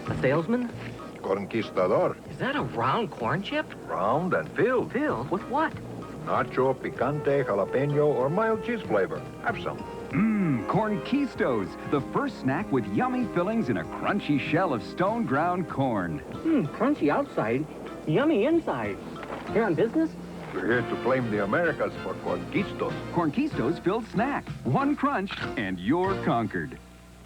A salesman? Conquistador. Is that a round corn chip? Round and filled. Filled with what? Nacho, picante, jalapeno, or mild cheese flavor. Have some. Mmm, Cornquistos, the first snack with yummy fillings in a crunchy shell of stone ground corn. Crunchy outside, yummy inside. Here on business? We're here to claim the Americas for Conquistos. Cornquistos filled snack. One crunch, and you're conquered.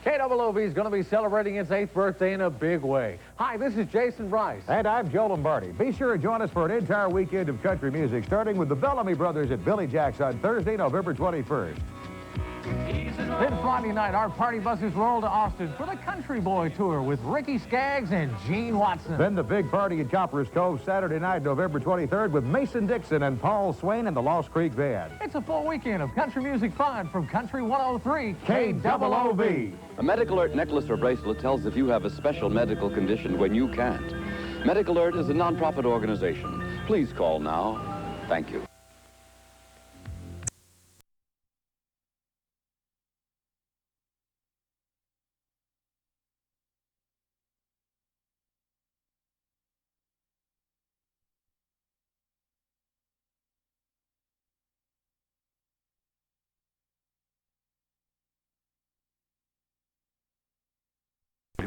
KOOV is going to be celebrating its 8th birthday in a big way. Hi, this is Jason Bryce. And I'm Joe Lombardi. Be sure to join us for an entire weekend of country music, starting with the Bellamy Brothers at Billy Jack's on Thursday, November 21st. Then Friday night, our party buses roll to Austin for the Country Boy Tour with Ricky Skaggs and Gene Watson. Then the big party at Copper's Cove Saturday night, November 23rd, with Mason Dixon and Paul Swain and the Lost Creek Band. It's a full weekend of country music fun from Country 103 KOOV. A Medical Alert necklace or bracelet tells if you have a special medical condition when you can't. Medical Alert is a non-profit organization. Please call now. Thank you.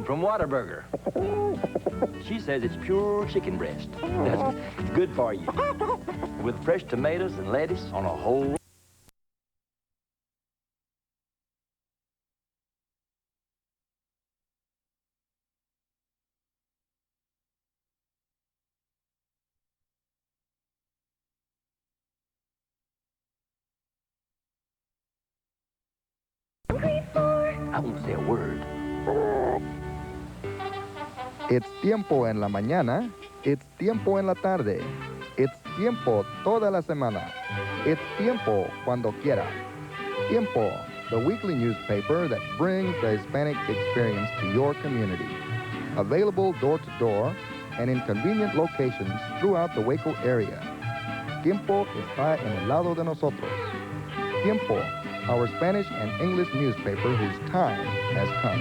From Whataburger. She says it's pure chicken breast. That's good for you. With fresh tomatoes and lettuce on a whole... I won't say a word. It's tiempo en la mañana. It's tiempo en la tarde. It's tiempo toda la semana. It's tiempo cuando quiera. Tiempo, the weekly newspaper that brings the Hispanic experience to your community. Available door to door and in convenient locations throughout the Waco area. Tiempo está en el lado de nosotros. Tiempo, our Spanish and English newspaper whose time has come.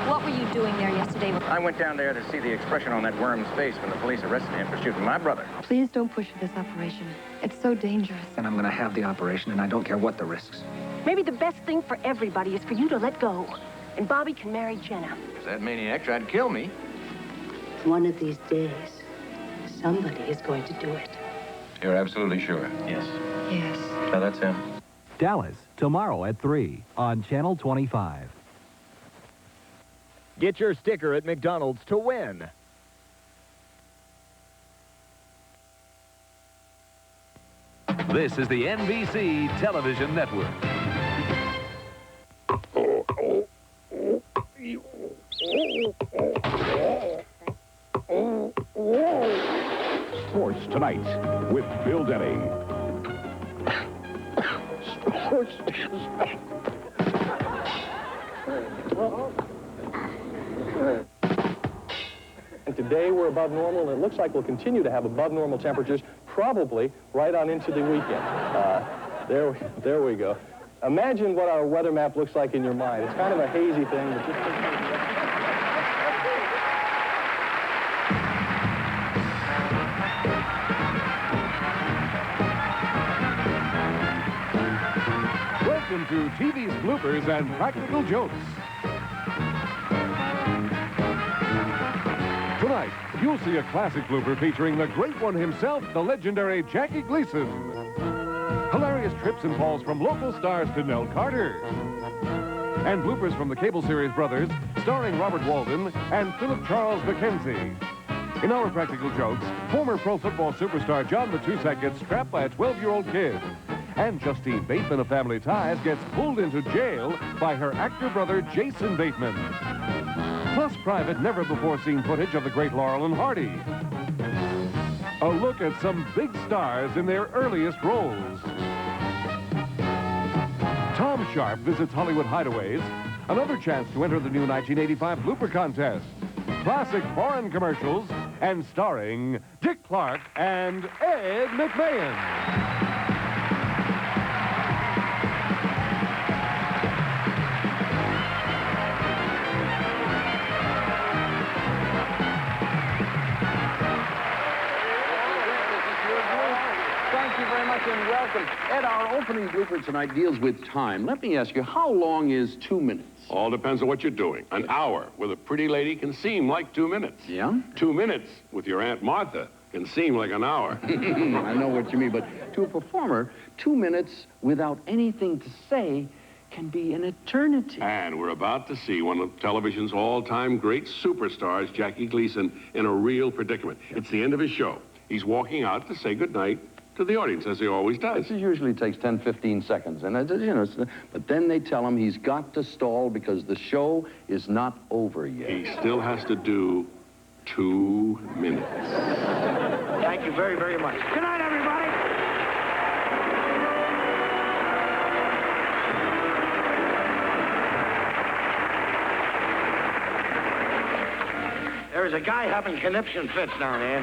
What were you doing there yesterday? I went down there to see the expression on that worm's face when the police arrested him for shooting my brother. Please don't push for this operation. It's so dangerous. And I'm going to have the operation, and I don't care what the risks. Maybe the best thing for everybody is for you to let go. And Bobby can marry Jenna. If that maniac tried to kill me. One of these days, somebody is going to do it. You're absolutely sure? Yes. Yes. Now that's him. Dallas, tomorrow at 3 on Channel 25. Get your sticker at McDonald's to win. This is the NBC Television Network. Sports Tonight with Bill Denny. Sports. And today we're above normal, and it looks like we'll continue to have above normal temperatures, probably right on into the weekend. There we go. Imagine what our weather map looks like in your mind. It's kind of a hazy thing, but just... Welcome to TV's bloopers and practical jokes. Tonight, you'll see a classic blooper featuring the great one himself, the legendary Jackie Gleason. Hilarious trips and falls from local stars to Nell Carter. And bloopers from the cable series Brothers, starring Robert Walden and Philip Charles Mackenzie. In our practical jokes, former pro football superstar John Matusek gets trapped by a 12-year-old kid. And Justine Bateman of Family Ties gets pulled into jail by her actor brother Jason Bateman. Plus private, never-before-seen footage of the great Laurel and Hardy. A look at some big stars in their earliest roles. Tom Sharp visits Hollywood hideaways. Another chance to enter the new 1985 blooper contest. Classic foreign commercials and starring Dick Clark and Ed McMahon. opening blooper tonight deals with time. Let me ask you, how long is 2 minutes? All depends on what you're doing. An hour with a pretty lady can seem like 2 minutes. Yeah? 2 minutes with your Aunt Martha can seem like an hour. I know what you mean, but to a performer, 2 minutes without anything to say can be an eternity. And we're about to see one of television's all-time great superstars, Jackie Gleason, in a real predicament. It's the end of his show. He's walking out to say goodnight to the audience, as he always does. This usually takes 10, 15 seconds, and but then they tell him he's got to stall because the show is not over yet. He still has to do 2 minutes. Thank you very, very much. Good night, everybody. There's a guy having conniption fits down there.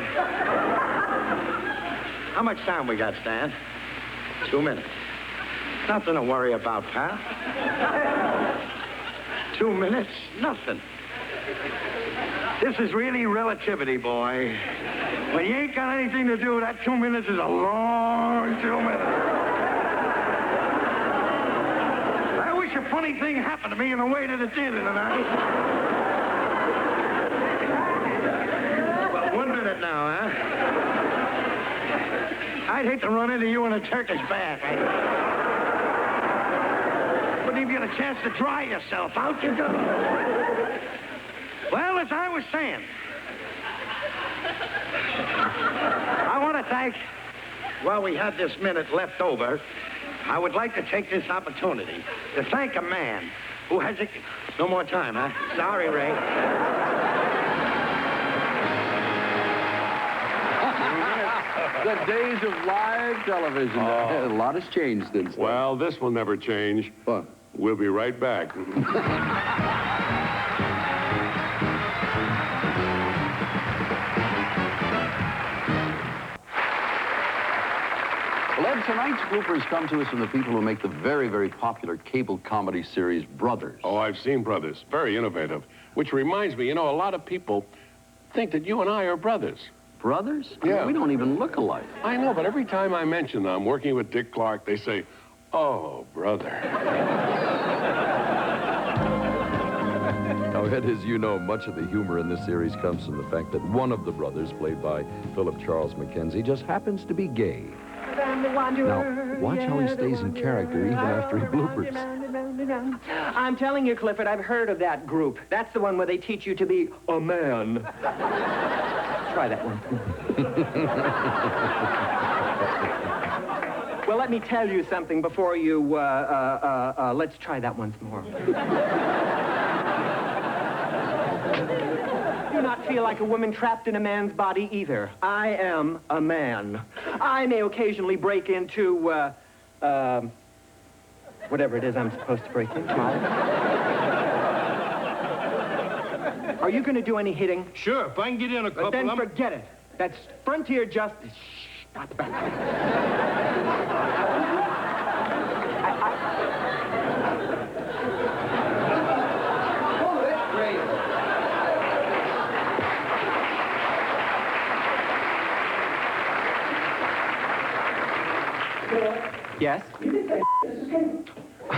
How much time we got, Stan? 2 minutes. Nothing to worry about, pal. 2 minutes? Nothing. This is really relativity, boy. When you ain't got anything to do, that 2 minutes is a long 2 minutes. I wish a funny thing happened to me on the way to the theater tonight. Well, 1 minute now, huh? I'd hate to run into you in a Turkish bath. Wouldn't even get a chance to dry yourself. Out you go. Well, as I was saying, I want to thank, while we had this minute left over, I would like to take this opportunity to thank a man who has... No more time, huh? Sorry, Ray. The days of live television. A lot has changed since then. Well, this will never change. What? We'll be right back. Well, Ed, tonight's bloopers come to us from the people who make the very, very popular cable comedy series Brothers. Oh, I've seen Brothers. Very innovative. Which reminds me, you know, a lot of people think that you and I are brothers. Brothers? Yeah. We don't even look alike. I know, but every time I mention them, I'm working with Dick Clark, they say, oh, brother. Now, Ed, as you know, much of the humor in this series comes from the fact that one of the brothers, played by Philip Charles Mackenzie, just happens to be gay. Now, watch how he stays in character even after he bloopers. I'm telling you, Clifford, I've heard of that group. That's the one where they teach you to be a man. Try that one. Well, let me tell you something before you, let's try that once more. Do not feel like a woman trapped in a man's body either. I am a man. I may occasionally break into, whatever it is I'm supposed to break into. Are you going to do any hitting? Sure, if I can get in a couple... But then forget it. That's frontier justice. Shh, not back. Oh, that's great. Yes? I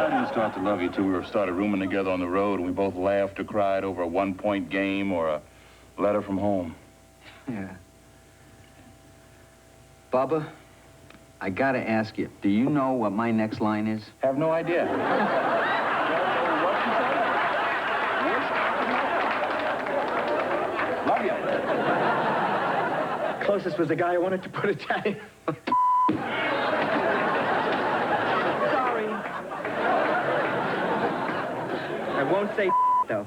didn't start to love you till we started rooming together on the road and we both laughed or cried over a one-point game or a letter from home. Yeah. Bubba, I gotta ask you, do you know what my next line is? Have no idea. Love you. Closest was the guy I wanted to put a tag. Sorry. I won't say though.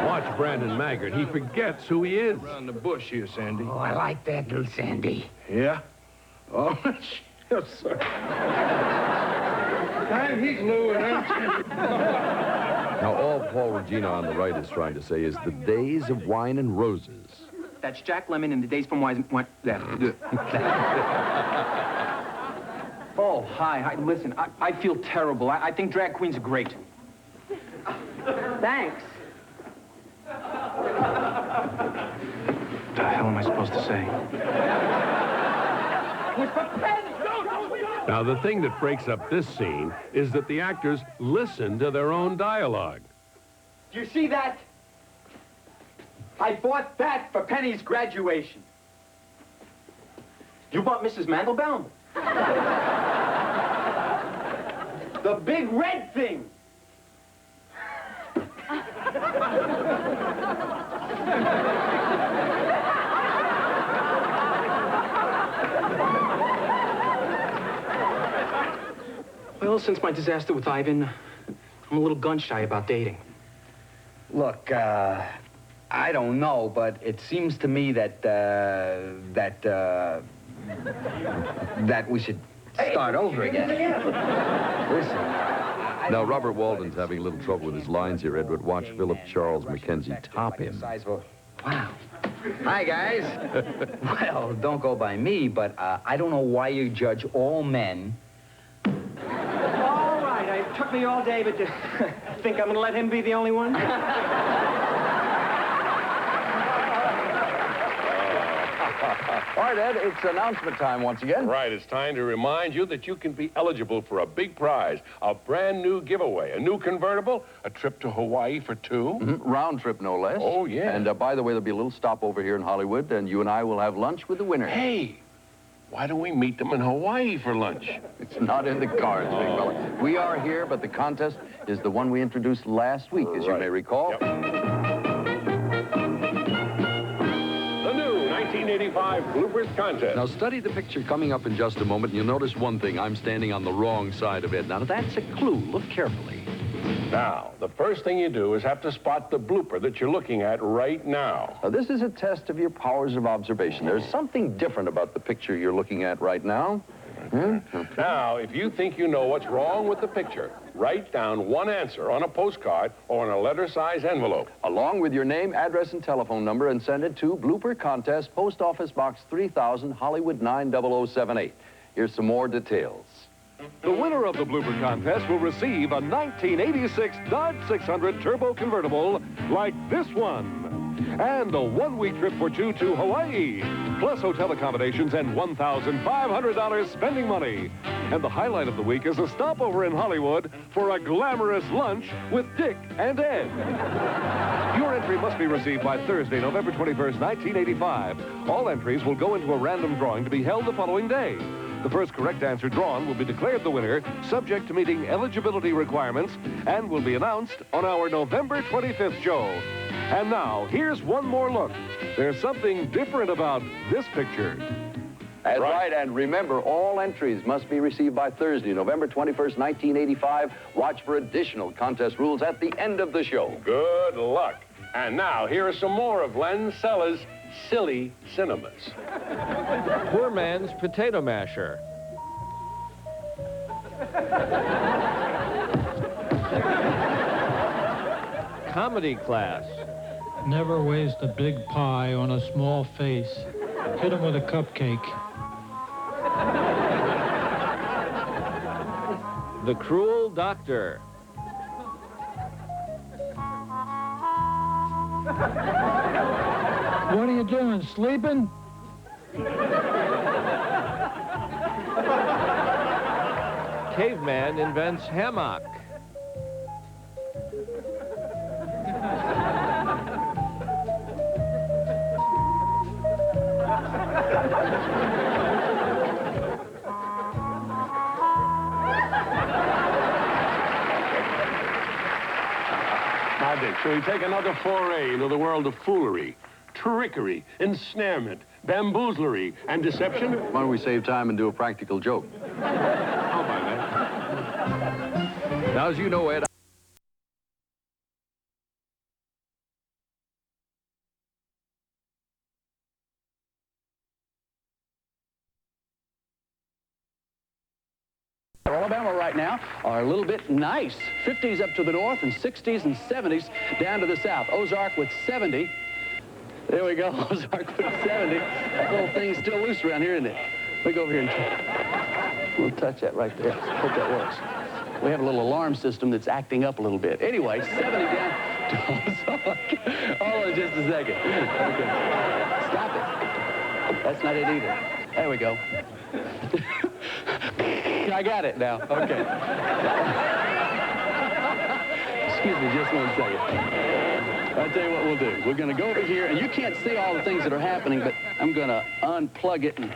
Watch Brandon Maggart. He forgets who he is. Around the bush here, Sandy. Oh, I like that little Sandy. Yeah? Oh, yes, sir. He's Lou and Now, all Paul Regina on the right is trying to say is the days of wine and roses. That's Jack Lemmon in the Days from Wise... Oh, hi. Listen, I feel terrible. I think drag queens are great. Thanks. What the hell am I supposed to say? Now, the thing that breaks up this scene is that the actors listen to their own dialogue. Do you see that? I bought that for Penny's graduation. You bought Mrs. Mandelbaum? The big red thing. Well, since my disaster with Ivan, I'm a little gun-shy about dating. Look, I don't know, but it seems to me that we should start over again. Listen. Now, Robert Walden's having a little trouble with his lines here, Edward. Watch Philip Charles Mackenzie top him. Wow. Hi, guys. Well, don't go by me, but I don't know why you judge all men. All right, it took me all day, but to think I'm going to let him be the only one? All right, Ed, it's announcement time once again. Right, it's time to remind you that you can be eligible for a big prize, a brand new giveaway, a new convertible, a trip to Hawaii for two. Mm-hmm. Round trip, no less. Oh, yeah. And by the way, there'll be a little stopover here in Hollywood, and you and I will have lunch with the winner. Hey, why don't we meet them in Hawaii for lunch? It's not in the cards, big fella. We are here, but the contest is the one we introduced last week, as you may recall. Yep. The new 1985 Bloopers contest. Now, study the picture coming up in just a moment, and you'll notice one thing. I'm standing on the wrong side of it. Now, that's a clue. Look carefully. Now, the first thing you do is have to spot the blooper that you're looking at right now. Now, this is a test of your powers of observation. There's something different about the picture you're looking at right now. Now, if you think you know what's wrong with the picture, write down one answer on a postcard or on a letter-size envelope. Along with your name, address, and telephone number, and send it to Blooper Contest, Post Office Box 3000, Hollywood 90078. Here's some more details. The winner of the Blooper Contest will receive a 1986 Dodge 600 Turbo Convertible like this one. And a one-week trip for two to Hawaii, plus hotel accommodations and $1,500 spending money. And the highlight of the week is a stopover in Hollywood for a glamorous lunch with Dick and Ed. Your entry must be received by Thursday, November 21st, 1985. All entries will go into a random drawing to be held the following day. The first correct answer drawn will be declared the winner, subject to meeting eligibility requirements, and will be announced on our November 25th show. And now, here's one more look. There's something different about this picture. That's right, and remember, all entries must be received by Thursday, November 21st, 1985. Watch for additional contest rules at the end of the show. Good luck. And now, here are some more of Len Sella's silly cinemas. Poor man's potato masher. Comedy class. Never waste a big pie on a small face. Hit him with a cupcake. The Cruel Doctor. What are you doing, sleeping? Caveman invents hammock. Now, Dick, shall we take another foray into the world of foolery, trickery, ensnarement, bamboozlery, and deception? Why don't we save time and do a practical joke? How about that? Now, as you know, Ed, Alabama right now are a little bit nice. 50s up to the north and 60s and 70s down to the south. Ozark with 70. There we go, Ozark with 70. That little thing's still loose around here, isn't it? Let me go over here and we'll touch that right there. Hope that works. We have a little alarm system that's acting up a little bit. Anyway, 70 down to Ozark. Hold on just a second. Okay. Stop it. That's not it either. There we go. I got it now. Okay. Excuse me just 1 second. I'll tell you what we'll do. We're going to go over here, and you can't see all the things that are happening, but I'm going to unplug it, and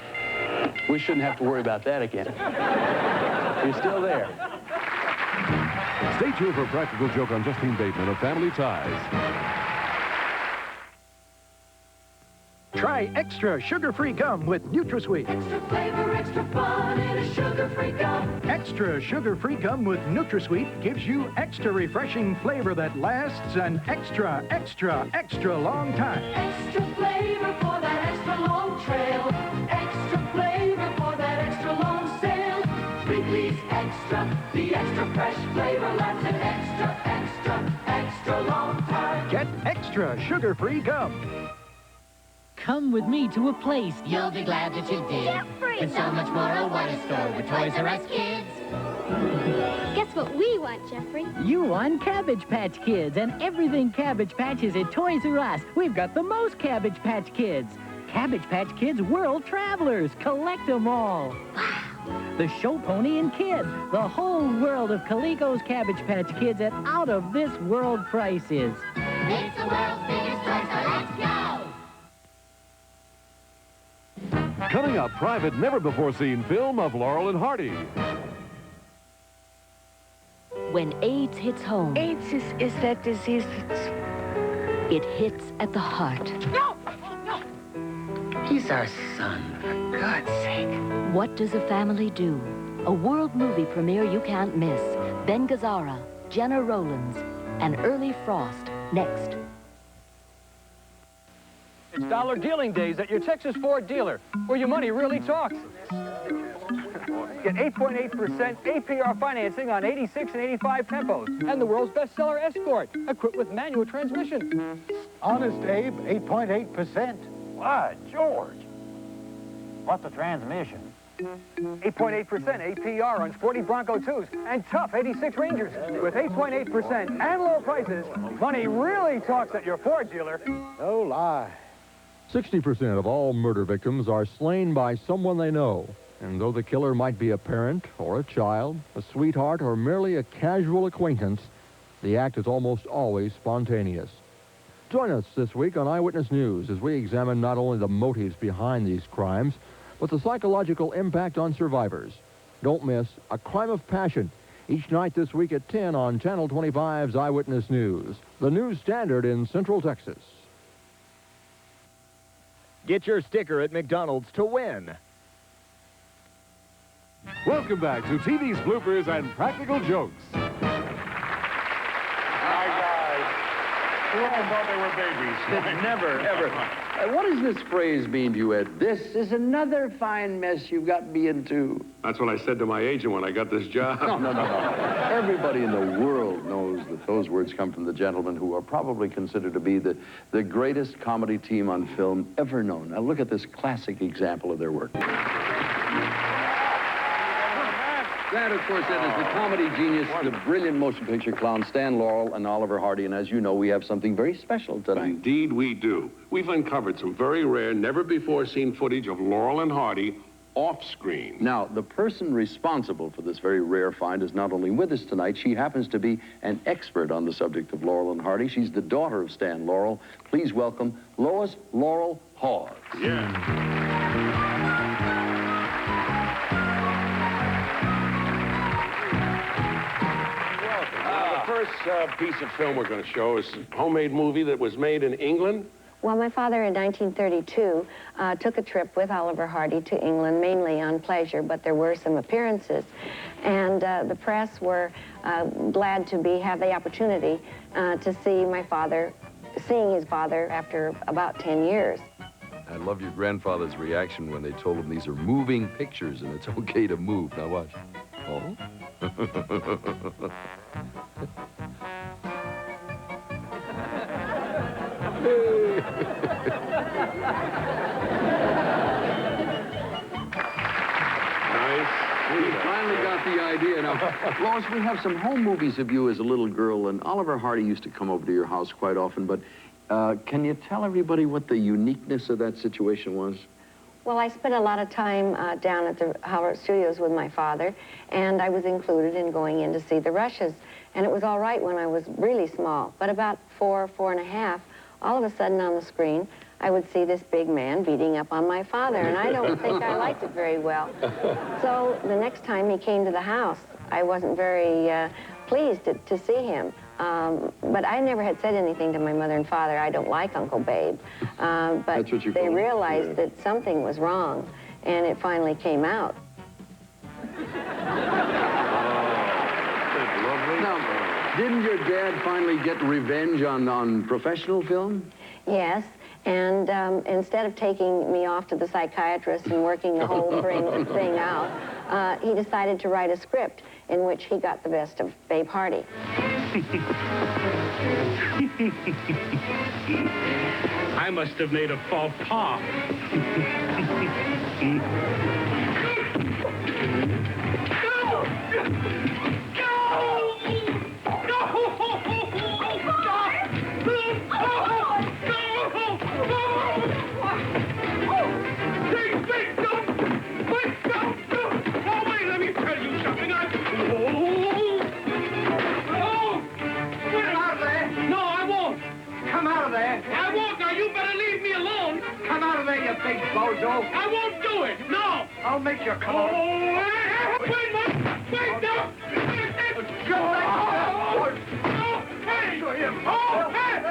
we shouldn't have to worry about that again. You're still there. Stay tuned for a practical joke on Justine Bateman of Family Ties. Try extra sugar-free gum with NutraSweet. Extra flavor, extra fun in a sugar-free gum. Extra sugar-free gum with NutraSweet gives you extra refreshing flavor that lasts an extra, extra, extra long time. Extra flavor for that extra long trail. Extra flavor for that extra long sail. Wrigley's Extra, the extra fresh flavor lasts an extra, extra, extra long time. Get extra sugar-free gum. Come with me to a place you'll be glad that you did. Jeffrey! It's so much more a what a store with Toys R Us kids. Guess what we want, Jeffrey? You want Cabbage Patch Kids, and everything Cabbage Patch is at Toys R Us. We've got the most Cabbage Patch Kids. Cabbage Patch Kids World Travelers. Collect them all. Wow. The Show Pony and Kid. The whole world of Coleco's Cabbage Patch Kids at out-of-this-world prices. It's the world's biggest toy, so let's go! Coming up, private, never-before-seen film of Laurel and Hardy. When AIDS hits home... AIDS is that disease that's... It hits at the heart. No! No! He's our son, for God's sake. What does a family do? A world movie premiere you can't miss. Ben Gazzara, Jenna Rollins, and Early Frost, next. It's dollar dealing days at your Texas Ford dealer, where your money really talks. Get 8.8% APR financing on 86 and 85 Tempos, and the world's bestseller Escort, equipped with manual transmission. Honest Abe, 8.8%. Why, George? What's the transmission? 8.8% APR on sporty Bronco 2s and tough 86 Rangers. With 8.8% and low prices, money really talks at your Ford dealer. No lie. 60% of all murder victims are slain by someone they know. And though the killer might be a parent or a child, a sweetheart, or merely a casual acquaintance, the act is almost always spontaneous. Join us this week on Eyewitness News as we examine not only the motives behind these crimes, but the psychological impact on survivors. Don't miss A Crime of Passion, each night this week at 10 on Channel 25's Eyewitness News, the news standard in Central Texas. Get your sticker at McDonald's to win. Welcome back to TV's bloopers and practical jokes. We all thought they were babies. Never, ever. What does this phrase mean to you, Ed? This is another fine mess you've got me into. That's what I said to my agent when I got this job. No. Everybody in the world knows that those words come from the gentlemen who are probably considered to be the greatest comedy team on film ever known. Now look at this classic example of their work. That, of course, Ed, is the comedy genius, the brilliant motion picture clown Stan Laurel and Oliver Hardy. And as you know, we have something very special tonight. Indeed, we do. We've uncovered some very rare, never-before-seen footage of Laurel and Hardy off-screen. Now, the person responsible for this very rare find is not only with us tonight, she happens to be an expert on the subject of Laurel and Hardy. She's the daughter of Stan Laurel. Please welcome Lois Laurel Hawes. Yeah. First piece of film we're going to show is a homemade movie that was made in England. Well, my father in 1932 took a trip with Oliver Hardy to England, mainly on pleasure, but there were some appearances. And the press were glad to have the opportunity to see seeing his father after about 10 years. I love your grandfather's reaction when they told him these are moving pictures and it's okay to move. Now watch. Oh? We finally got the idea. Now, Lois, we have some home movies of you as a little girl, and Oliver Hardy used to come over to your house quite often, but can you tell everybody what the uniqueness of that situation was? Well, I spent a lot of time down at the Howard Studios with my father, and I was included in going in to see the Rushes. And it was all right when I was really small, but about 4 and a half, all of a sudden on the screen, I would see this big man beating up on my father, and I don't think I liked it very well. So the next time he came to the house, I wasn't very pleased to see him. But I never had said anything to my mother and father. I don't like Uncle Babe. But they realized that something was wrong, and it finally came out. Now, didn't your dad finally get revenge on professional film? Yes, and instead of taking me off to the psychiatrist and working the whole thing out, he decided to write a script in which he got the best of Babe Hardy. I must have made a faux pas. I won't. Now, you better leave me alone. Come out of there, you big bozo. I won't do it. No. I'll make you come on. Wait, wait, no. Hey,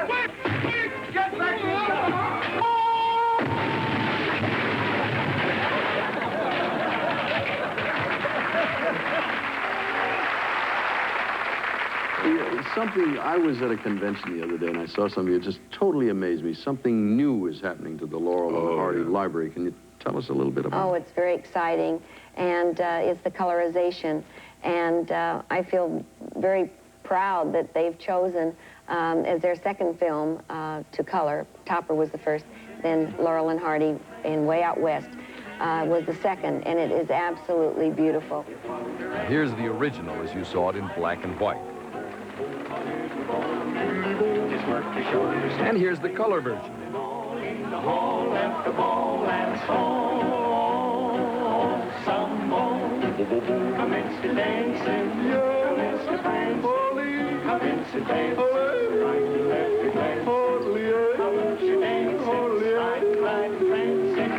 wait. Get back to the... Something, I was at a convention the other day and I saw something that just totally amazed me. Something new is happening to the Laurel and Hardy Library. Can you tell us a little bit about it? Oh, it's very exciting, and it's the colorization. And I feel very proud that they've chosen as their second film to color. Topper was the first, then Laurel and Hardy in Way Out West was the second, and it is absolutely beautiful. Here's the original as you saw it in black and white. And here's the color version. Commence to dancing, commence to prancing, commence to dancing, right to left to glance, commence to dancing, right to prancing.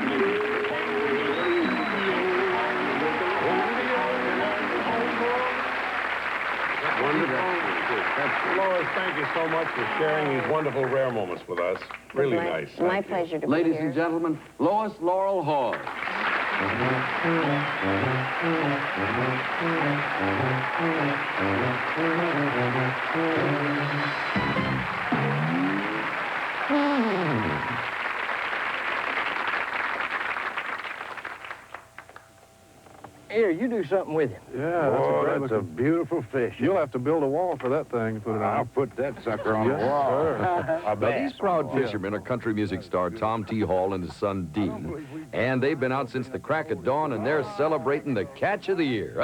Lois, thank you so much for sharing these wonderful, rare moments with us. Really nice. My pleasure to be here. Ladies and gentlemen, Lois Laurel Hall. Here, you do something with him. Yeah, that's a beautiful fish. You'll have to build a wall for that thing. Put it on. I'll put that sucker on the wall. Now, these proud fishermen are country music star Tom T. Hall and his son Dean. And they've been out since the crack of dawn, and they're celebrating the catch of the year.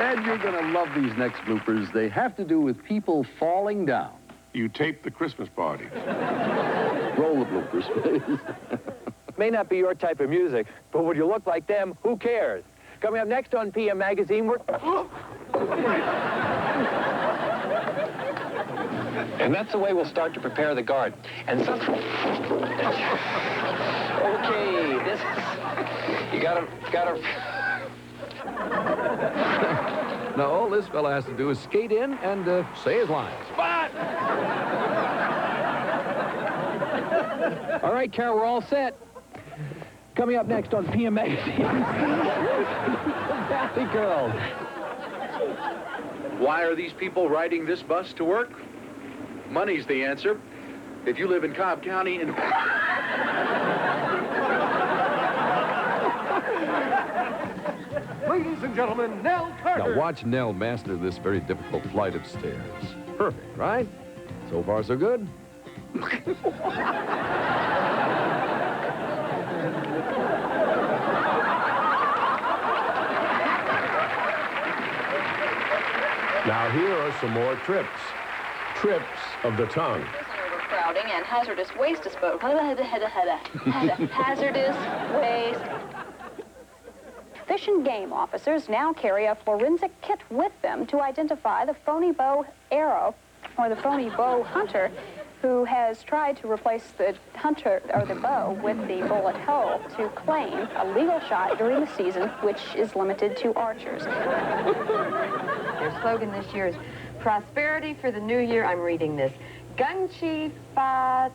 And you're going to love these next bloopers. They have to do with people falling down. You taped the Christmas parties. Roll the bloopers, please. May not be your type of music, but would you look like them, who cares? Coming up next on PM Magazine, we're... And that's the way we'll start to prepare the garden. And some... Okay, this... You gotta... Now, all this fella has to do is skate in and say his lines. Spot! All right, Carol, we're all set. Coming up next on PM Magazine, Valley Girls. Why are these people riding this bus to work? Money's the answer. If you live in Cobb County and... Ladies and gentlemen, Nell Carter. Now watch Nell master this very difficult flight of stairs. Perfect, right? So far, so good. Now here are some more trips. Trips of the tongue. Overcrowding and hazardous waste disposal. Hazardous waste. Fish and Game officers now carry a forensic kit with them to identify the phony bow arrow or the phony bow hunter who has tried to replace the hunter or the bow with the bullet hole to claim a legal shot during the season, which is limited to archers. Their slogan this year is prosperity for the new year. I'm reading this. Gunchi Fa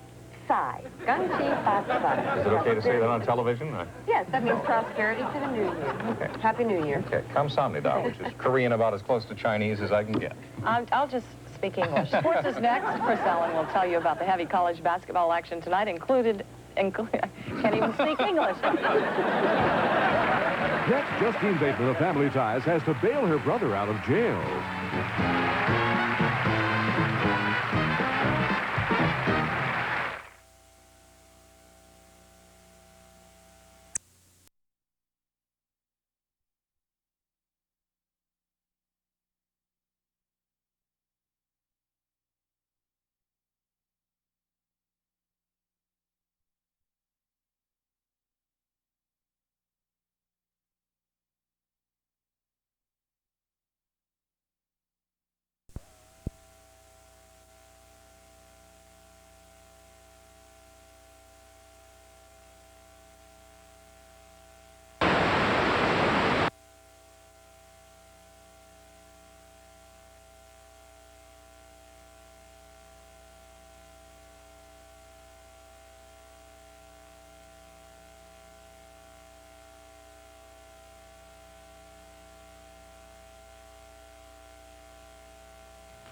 Sai. Gunchi Fa Sai. Is it okay to say that on television? Yes, that means prosperity for the new year. Okay. Happy New Year. Okay. Kamsamnida, which is Korean about as close to Chinese as I can get. I'll just speak English. Sports is next. Chris Allen will tell you about the heavy college basketball action tonight, included I can't even speak English. Next, Justine Bateman of Family Ties has to bail her brother out of jail.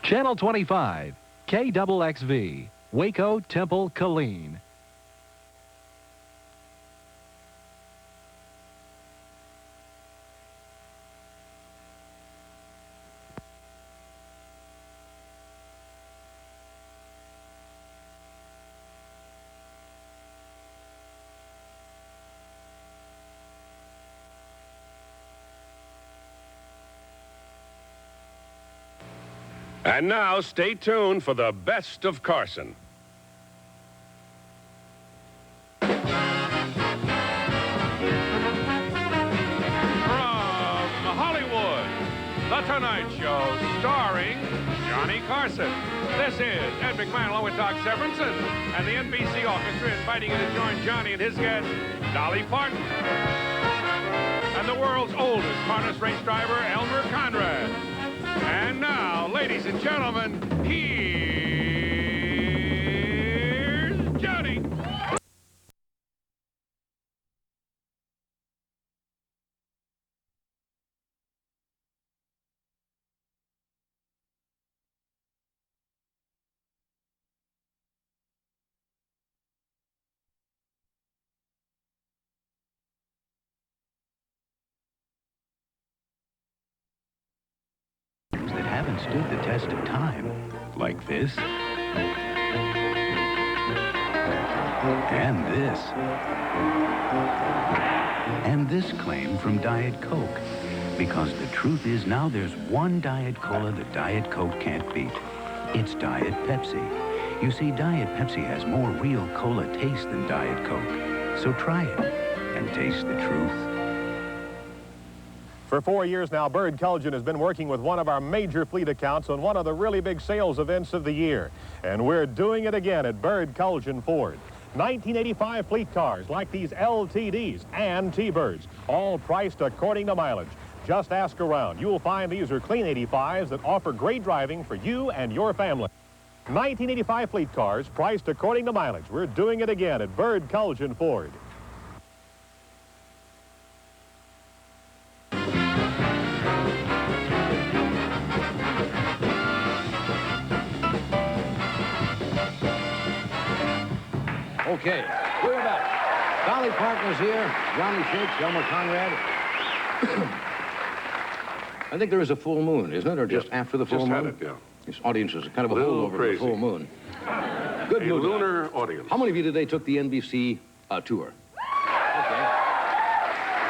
Channel 25, KXXV, Waco, Temple, Killeen. And now, stay tuned for the best of Carson. From Hollywood, The Tonight Show, starring Johnny Carson. This is Ed McMahon along with Doc Severinsen and the NBC Orchestra inviting you to join Johnny and his guest, Dolly Parton. And the world's oldest harness race driver, Elmer Conrad. And now, ladies and gentlemen, here's Johnny. That haven't stood the test of time, like this, and this claim from Diet Coke. Because the truth is now there's one Diet Cola that Diet Coke can't beat. It's Diet Pepsi. You see, Diet Pepsi has more real cola taste than Diet Coke. So try it and taste the truth. For 4 years now, Bird Culligan has been working with one of our major fleet accounts on one of the really big sales events of the year. And we're doing it again at Bird Culligan Ford. 1985 fleet cars like these LTDs and T-Birds, all priced according to mileage. Just ask around. You'll find these are clean 85s that offer great driving for you and your family. 1985 fleet cars priced according to mileage. We're doing it again at Bird Culligan Ford. Okay, we're back. Dolly Parton is here, Johnny Shakes, Elmer Conrad. I think there is a full moon, isn't it? Or just after the full moon? Just had it, yeah. This audience is kind of a holdover of the full moon. Good mood. Lunar audience. How many of you today took the NBC tour? Okay.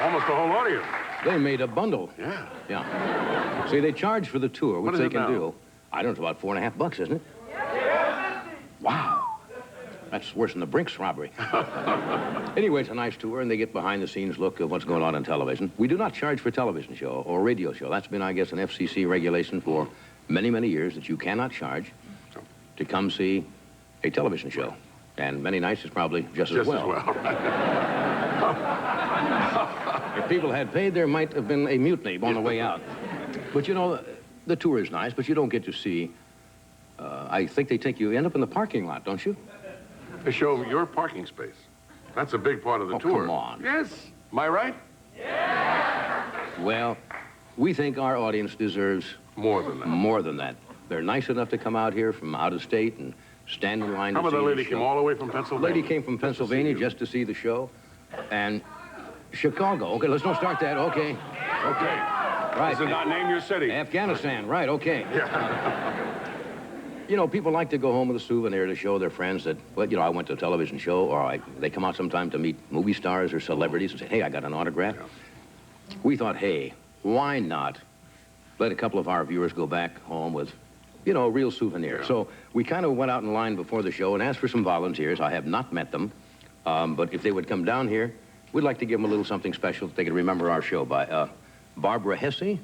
Almost the whole audience. They made a bundle. Yeah. Yeah. See, they charge for the tour, which What is they it can now? do. I don't know, it's about $4.50, isn't it? Wow. That's worse than the Brinks robbery. Anyway, it's a nice tour, and they get behind-the-scenes look at what's going on television. We do not charge for television show or radio show. That's been, I guess, an FCC regulation for many, many years that you cannot charge to come see a television show. And many nights it's probably just as well. If people had paid, there might have been a mutiny on the way out. But, you know, the tour is nice, but you don't get to see... I think they take you... end up in the parking lot, don't you? They show your parking space. That's a big part of the tour. Come on. Yes. Am I right? Well, we think our audience deserves... more than that. More than that. They're nice enough to come out here from out of state and stand in line How to see about the lady show. came all the way from Pennsylvania? Lady came from Pennsylvania just to see the show. And Chicago. Okay, let's not start that. Okay. Okay. Right. This is not name your city. Afghanistan. Right, okay. Yeah. You know, people like to go home with a souvenir to show their friends that, well, you know, I went to a television show, or they come out sometime to meet movie stars or celebrities and say, hey, I got an autograph. Yeah. We thought, hey, why not let a couple of our viewers go back home with, you know, a real souvenir. Yeah. So we kind of went out in line before the show and asked for some volunteers. I have not met them, but if they would come down here, we'd like to give them a little something special that they could remember our show by. Barbara Hesse,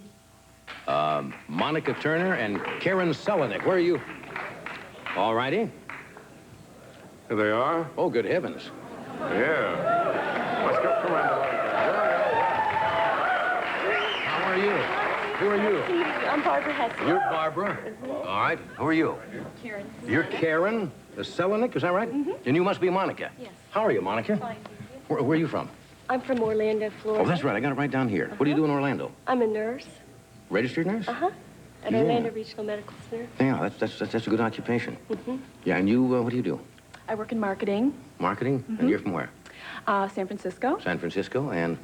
Monica Turner, and Karen Selinek. Where are you? All righty. Here they are. Oh, good heavens. Yeah. Let's go. Come on. How are you? Who are you? I'm Barbara Hesse. You're Barbara. All right. Who are you? Karen. You're Karen Selinek, is that right? Mm-hmm. And you must be Monica. Yes. How are you, Monica? Fine. Where are you from? I'm from Orlando, Florida. Oh, that's right. I got it right down here. What do you do in Orlando? I'm a nurse. Registered nurse? Uh-huh. At Yeah. Orlando Regional Medical Center. Yeah, that's a good occupation. Mm-hmm. Yeah, and you, what do you do? I work in marketing. Marketing? Mm-hmm. And you're from where? San Francisco. San Francisco, and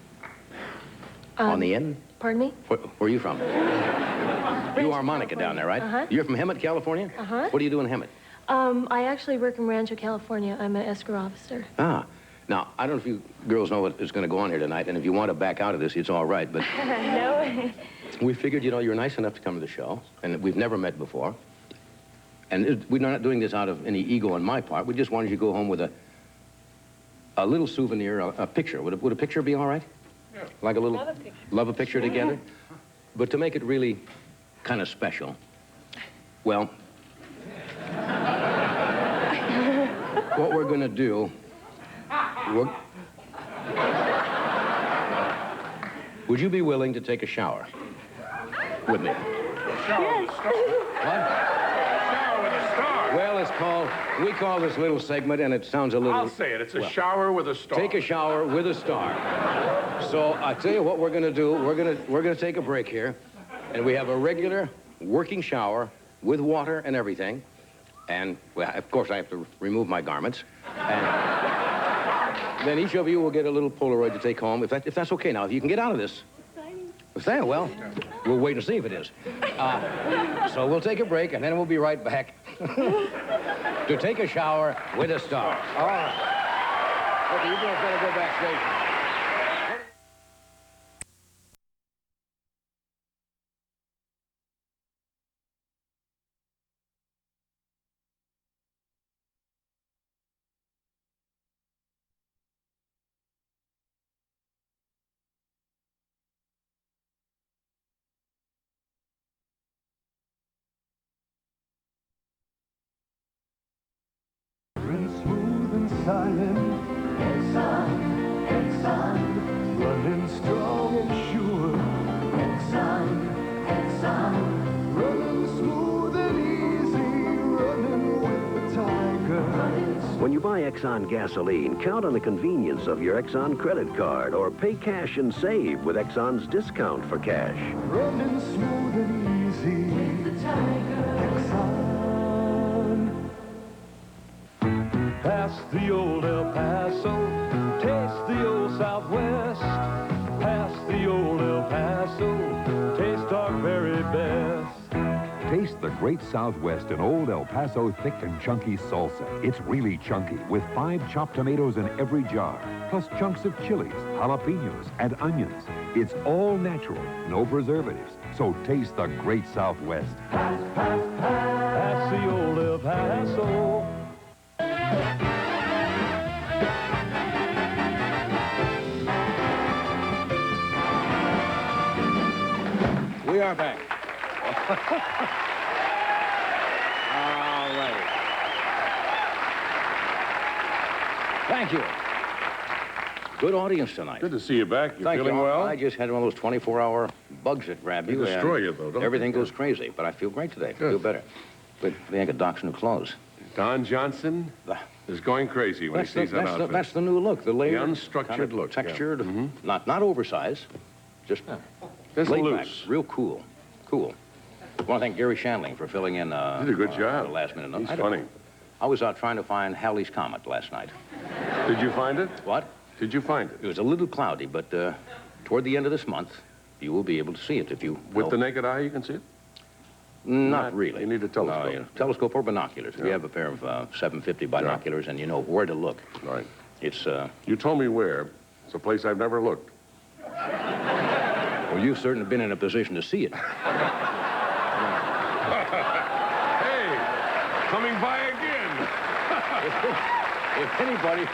on the end? Pardon me? Where are you from? You are Monica down there, right? Uh-huh. You're from Hemet, California? Uh-huh. What do you do in Hemet? I actually work in Rancho, California. I'm an escrow officer. Ah. Now, I don't know if you girls know what is going to go on here tonight, and if you want to back out of this, it's all right, but... No. We figured, you know, you're nice enough to come to the show, and we've never met before. And we're not doing this out of any ego on my part. We just wanted you to go home with a little souvenir, a picture. Would a picture be all right? Yeah. Like a little... Love a picture. together? But to make it really kind of special, well... what we're going to do... Would you be willing to take a shower with me? Yes. Shower with a star. Well, we call this little segment, and it sounds a little... I'll say it. It's a shower with a star. Take a shower with a star. So I tell you what we're going to do. We're going to take a break here, and we have a regular working shower with water and everything. And, well, of course, I have to remove my garments. And then each of you will get a little Polaroid to take home, if that's okay. Now, if you can get out of this. If that, well, we'll wait and see if it is. So we'll take a break, and then we'll be right back to take a shower with a star. All right. Okay, you girls better go backstage. Smooth and silent. Exxon, Exxon. Running strong and sure. Exxon, Exxon. Running smooth and easy. Running with the tiger. When you buy Exxon gasoline, count on the convenience of your Exxon credit card or pay cash and save with Exxon's discount for cash. Running smooth and easy. With the tiger. Exxon. Past the old El Paso, taste the old Southwest. Past the old El Paso, taste our very best. Taste the great Southwest in Old El Paso thick and chunky salsa. It's really chunky, with 5 chopped tomatoes in every jar, plus chunks of chilies, jalapenos, and onions. It's all natural, no preservatives. So taste the great Southwest. Pass the old El Paso. We are back. All right. Thank you. Good audience tonight. Good to see you back. You Thank feeling you. well? I just had one of those 24-hour bugs that grab They you. destroy and you, though, don't everything they? goes crazy, but I feel great today. I feel better. But they ain't got Doc's new clothes. Don Johnson is going crazy when he sees that outfit. That's the new look. The layered, unstructured kind of look. textured, Yeah. not oversized, just Just laid loose. back, real cool. Cool. I want to thank Gary Shandling for filling in. He did a good job. The last minute. He's funny. I was out trying to find Halley's Comet last night. Did you find it? What? Did you find it? It was a little cloudy, but toward the end of this month, you will be able to see it if you... With the naked eye, you can see it? Not really. You need a telescope. No, you know, telescope or binoculars. If you have a pair of 750 binoculars and you know where to look. Right. It's... You told me where. It's a place I've never looked. Well, you've certainly been in a position to see it. Hey, coming by again. If anybody...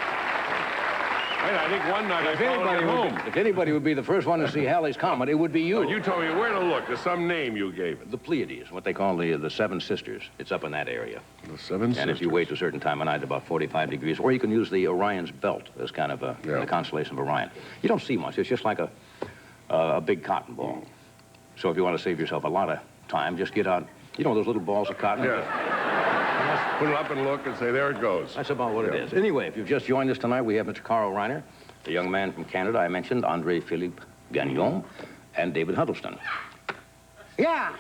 Wait, I think one night I followed you home. If anybody would be the first one to see Halley's Comet, it would be you. Oh, you told me where to look. There's some name you gave it. The Pleiades, what they call the Seven Sisters. It's up in that area. The Seven Sisters. And if you wait a certain time of night, about 45 degrees, or you can use the Orion's Belt as kind of the constellation of Orion. You don't see much. It's just like a big cotton ball. So if you want to save yourself a lot of time, just get out, you know, those little balls of cotton? Yeah. Put it up and look and say, there it goes. That's about what it is. Anyway, if you've just joined us tonight, we have Mr. Carl Reiner, the young man from Canada I mentioned, André-Philippe Gagnon, and David Huddleston. Yeah!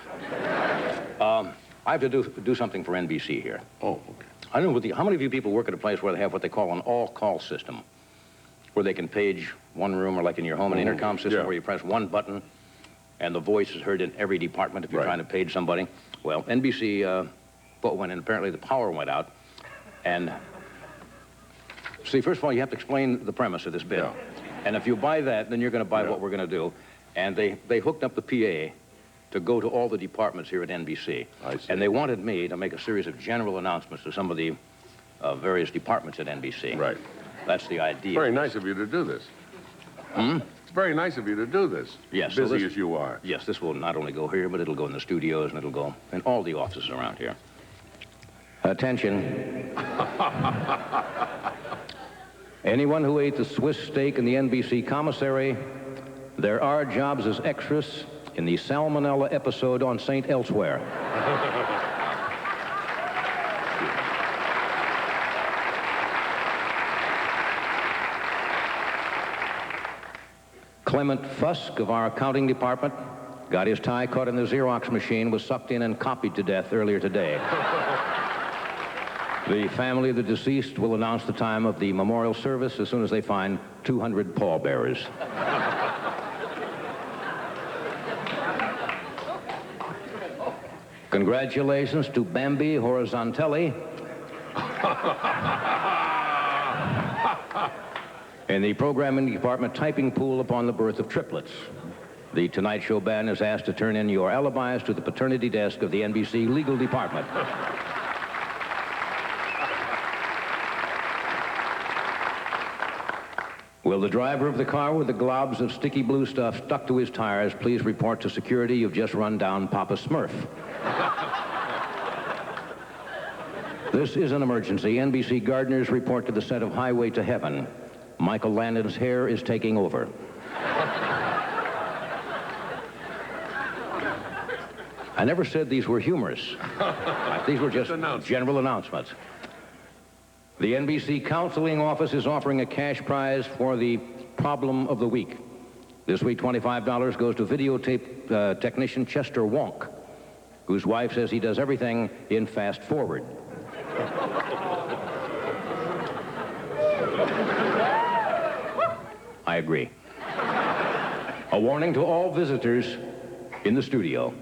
I have to do something for NBC here. Oh, okay. I don't know, how many of you people work at a place where they have what they call an all-call system, where they can page one room, or like in your home, an intercom system where you press one button and the voice is heard in every department if you're trying to page somebody? Well, NBC put one in. Apparently the power went out. And see, first of all, you have to explain the premise of this bid. Yeah. And if you buy that, then you're going to buy what we're going to do. And they hooked up the PA to go to all the departments here at NBC. I see. And they wanted me to make a series of general announcements to some of the various departments at NBC. Right. That's the idea. Very nice of you to do this. It's very nice of you to do this. Yes. Busy as you are. Yes, this will not only go here, but it'll go in the studios, and it'll go in all the offices around here. Attention. Anyone who ate the Swiss steak in the NBC commissary, there are jobs as extras in the Salmonella episode on St. Elsewhere. Clement Fusk of our accounting department got his tie caught in the Xerox machine, was sucked in and copied to death earlier today. The family of the deceased will announce the time of the memorial service as soon as they find 200 pallbearers. Congratulations to Bambi Horizontelli in the programming department typing pool upon the birth of triplets. The Tonight Show band is asked to turn in your alibis to the paternity desk of the NBC legal department. Will the driver of the car with the globs of sticky blue stuff stuck to his tires please report to security you've just run down Papa Smurf? This is an emergency. NBC gardeners report to the set of Highway to Heaven. Michael Landon's hair is taking over. I never said these were humorous. These were just general announcements. The NBC Counseling Office is offering a cash prize for the problem of the week. This week, $25 goes to videotape technician Chester Wonk, whose wife says he does everything in fast forward. I agree. A warning to all visitors in the studio.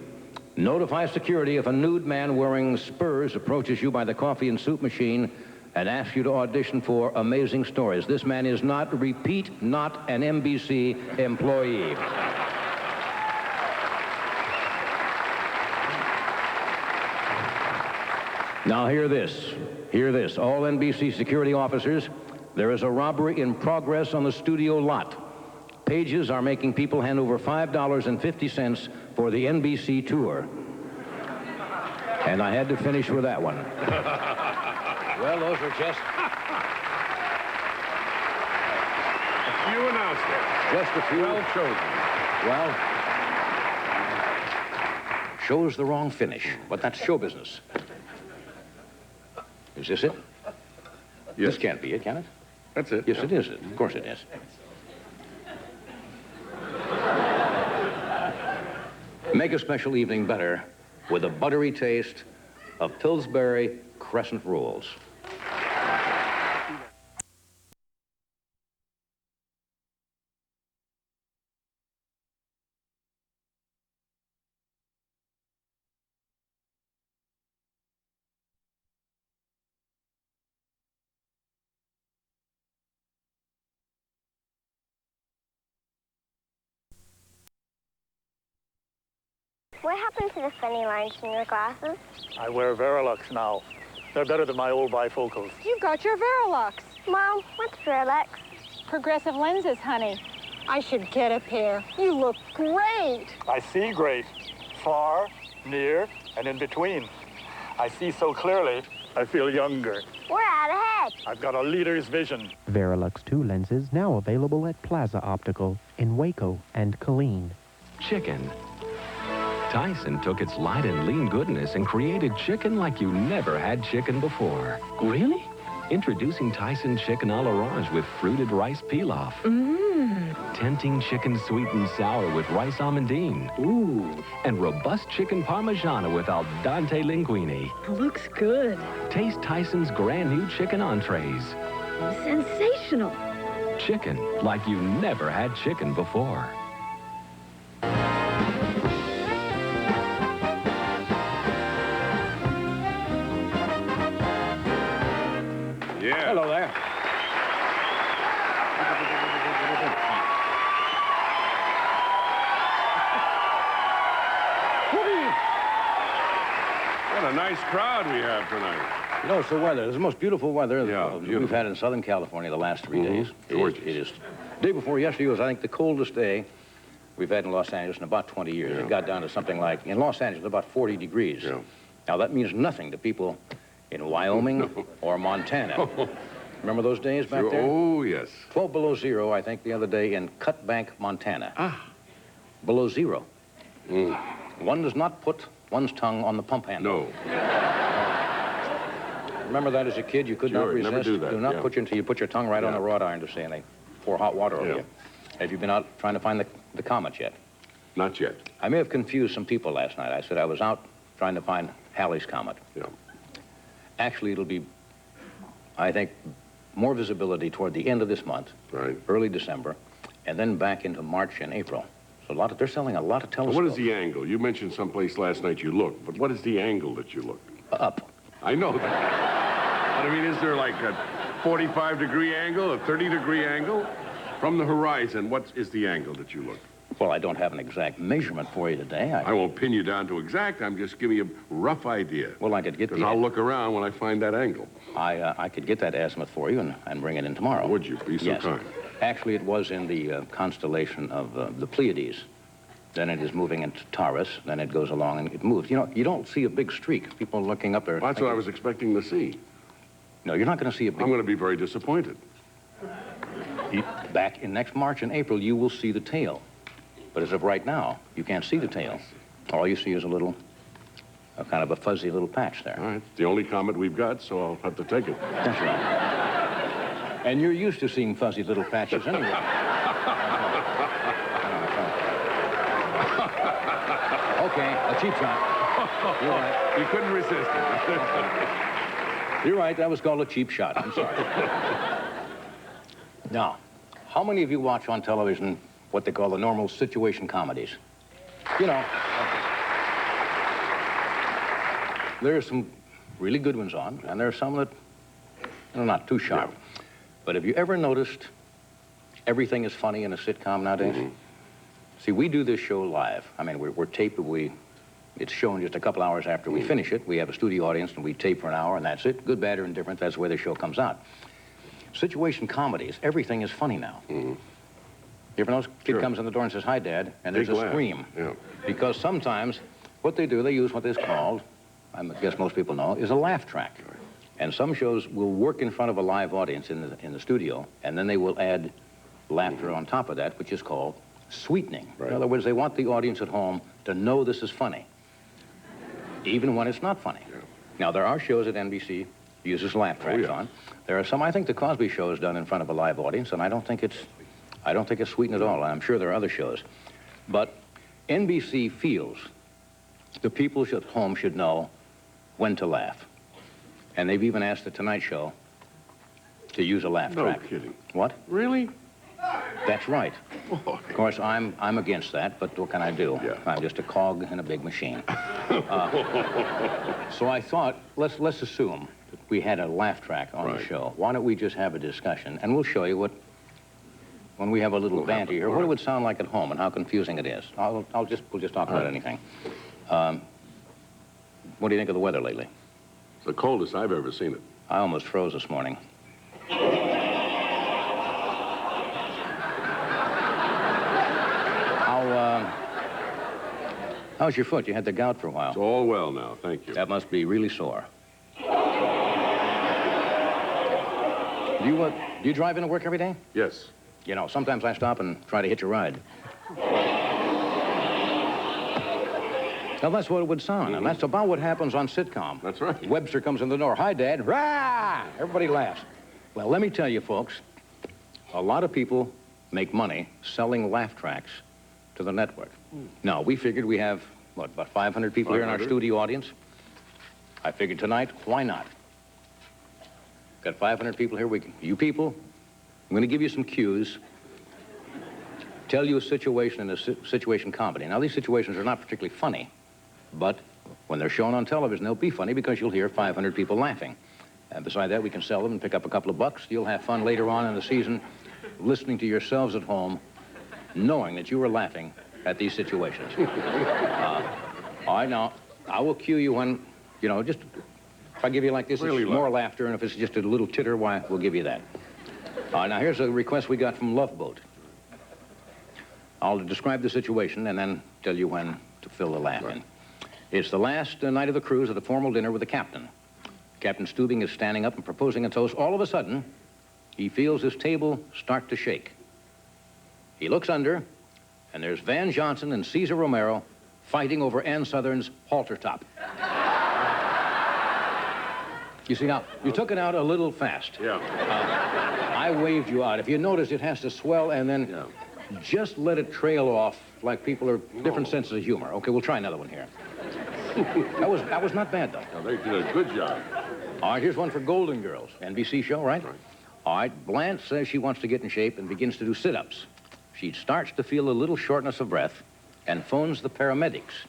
Notify security if a nude man wearing spurs approaches you by the coffee and soup machine and ask you to audition for Amazing Stories. This man is not, repeat, not an NBC employee. Now hear this. Hear this. All NBC security officers, there is a robbery in progress on the studio lot. Pages are making people hand over $5.50 for the NBC tour. And I had to finish with that one. Well, those are just... A few announcements. Just a few. Well chosen. Well, shows the wrong finish, but that's show business. Is this it? Yes. This can't be it, can it? That's it. Yes, it is. Of course it is. Make a special evening better with a buttery taste of Pillsbury Crescent Rolls. What happened to the funny lines in your glasses? I wear Verilux now. They're better than my old bifocals. You've got your Verilux. Mom, what's Verilux? Progressive lenses, honey. I should get a pair. You look great. I see great. Far, near, and in between. I see so clearly, I feel younger. We're out ahead. I've got a leader's vision. Verilux 2 lenses now available at Plaza Optical in Waco and Killeen. Chicken. Tyson took its light and lean goodness and created chicken like you never had chicken before. Really? Introducing Tyson Chicken a l'Orange with fruited rice pilaf. Tempting chicken sweet and sour with rice almondine. Ooh. And robust chicken parmigiana with al dente linguine. Looks good. Taste Tyson's grand new chicken entrees. Sensational. Chicken like you never had chicken before. Yeah. Hello there. What a nice crowd we have tonight. You know, it's the weather. It's the most beautiful weather Yeah, we've had in Southern California the last 3 days. Gorgeous. It is. The day before yesterday was, I think, the coldest day we've had in Los Angeles in about 20 years. Yeah. It got down to something like, in Los Angeles, about 40 degrees. Yeah. Now, that means nothing to people in Wyoming or Montana. Remember those days back there? Oh, yes. 12 below zero, I think, the other day in Cutbank, Montana. Below zero. One does not put one's tongue on the pump handle. No. Remember that as a kid? You could not resist. Never do that. Do not put your tongue right on the wrought iron to say anything. Pour hot water over you. Have you been out trying to find the comet yet? Not yet. I may have confused some people last night. I said I was out trying to find Halley's Comet. Yeah. Actually, it'll be, I think, more visibility toward the end of this month, early December, and then back into March and April. So they're selling a lot of telescopes. What is the angle? You mentioned someplace last night you looked, but what is the angle that you look? Up. I know that. But I mean, is there like a 45-degree angle, a 30-degree angle? From the horizon, what is the angle that you look? Well, I don't have an exact measurement for you today. I won't pin you down to exact. I'm just giving you a rough idea. Well, I could get Because I'll look around when I find that angle. I could get that azimuth for you and bring it in tomorrow. Would you? Be so yes. kind. Actually, it was in the constellation of the Pleiades. Then it is moving into Taurus. Then it goes along and it moves. You know, you don't see a big streak. People looking up there. Well, that's what I was expecting to see. No, you're not going to see a big... I'm going to be very disappointed. Back in next March and April, you will see the tail. But as of right now, you can't see the tail. All you see is a kind of a fuzzy little patch there. All right. It's the only comet we've got, so I'll have to take it. That's right. And you're used to seeing fuzzy little patches anyway. Okay, a cheap shot. You're right. You couldn't resist it. You're right, that was called a cheap shot. I'm sorry. Now, how many of you watch on television what they call the normal situation comedies? You know, there are some really good ones on, and there are some that not too sharp. Yeah. But have you ever noticed everything is funny in a sitcom nowadays? Mm-hmm. See, we do this show live. I mean, we're taped, it's shown just a couple hours after we finish it. We have a studio audience, and we tape for an hour, and that's it. Good, bad, or indifferent, that's the way the show comes out. Situation comedies, everything is funny now. Mm-hmm. You ever notice? Kid comes in the door and says, "Hi, Dad," and there's a scream. Yeah. Because sometimes what they do, they use what is called, I guess most people know, is a laugh track. Right. And some shows will work in front of a live audience in the studio, and then they will add laughter on top of that, which is called sweetening. Right. In other words, they want the audience at home to know this is funny, even when it's not funny. Yeah. Now, there are shows at NBC uses laugh tracks on. There are some, I think the Cosby Show is done in front of a live audience, and I don't think it's sweetened at all. I'm sure there are other shows. But NBC feels the people at home should know when to laugh. And they've even asked the Tonight Show to use a laugh track. No kidding. What? Really? That's right. Of course, I'm against that, but what can I do? Yeah. I'm just a cog in a big machine. So I thought, let's assume that we had a laugh track on the show. Why don't we just have a discussion, and we'll show you what, when we have a little banter here, what it would sound like at home and how confusing it is. We'll just talk about anything. What do you think of the weather lately? It's the coldest I've ever seen it. I almost froze this morning. How's your foot? You had the gout for a while. It's all well now, thank you. That must be really sore. Do you drive into work every day? Yes. You know, sometimes I stop and try to hitch a ride. Now, that's what it would sound, and that's about what happens on sitcom. That's right. Webster comes in the door. "Hi, Dad." Rah! Everybody laughs. Well, let me tell you, folks, a lot of people make money selling laugh tracks to the network. Now, we figured we have, what, about 500 people here in our studio audience? I figured tonight, why not? Got 500 people here. You people, I'm going to give you some cues. Tell you a situation in a situation comedy. Now, these situations are not particularly funny, but when they're shown on television, they'll be funny because you'll hear 500 people laughing. And beside that, we can sell them and pick up a couple of bucks. You'll have fun later on in the season listening to yourselves at home, knowing that you were laughing at these situations. All right, now, I will cue you when, you know, just, if I give you like this, really it's more laughter, and if it's just a little titter, why, we'll give you that. All right, now, here's a request we got from Love Boat. I'll describe the situation and then tell you when to fill the laugh in. It's the last night of the cruise at a formal dinner with the captain. Captain Stubing is standing up and proposing a toast. All of a sudden, he feels his table start to shake. He looks under, and there's Van Johnson and Cesar Romero fighting over Ann Southern's halter top. You see, now, you took it out a little fast. Yeah. I waved you out. If you notice, it has to swell and then just let it trail off like people are different senses of humor. Okay, we'll try another one here. That was not bad, though. No, they did a good job. All right, here's one for Golden Girls. NBC show, right? Right. All right, Blanche says she wants to get in shape and begins to do sit-ups. She starts to feel a little shortness of breath and phones the paramedics.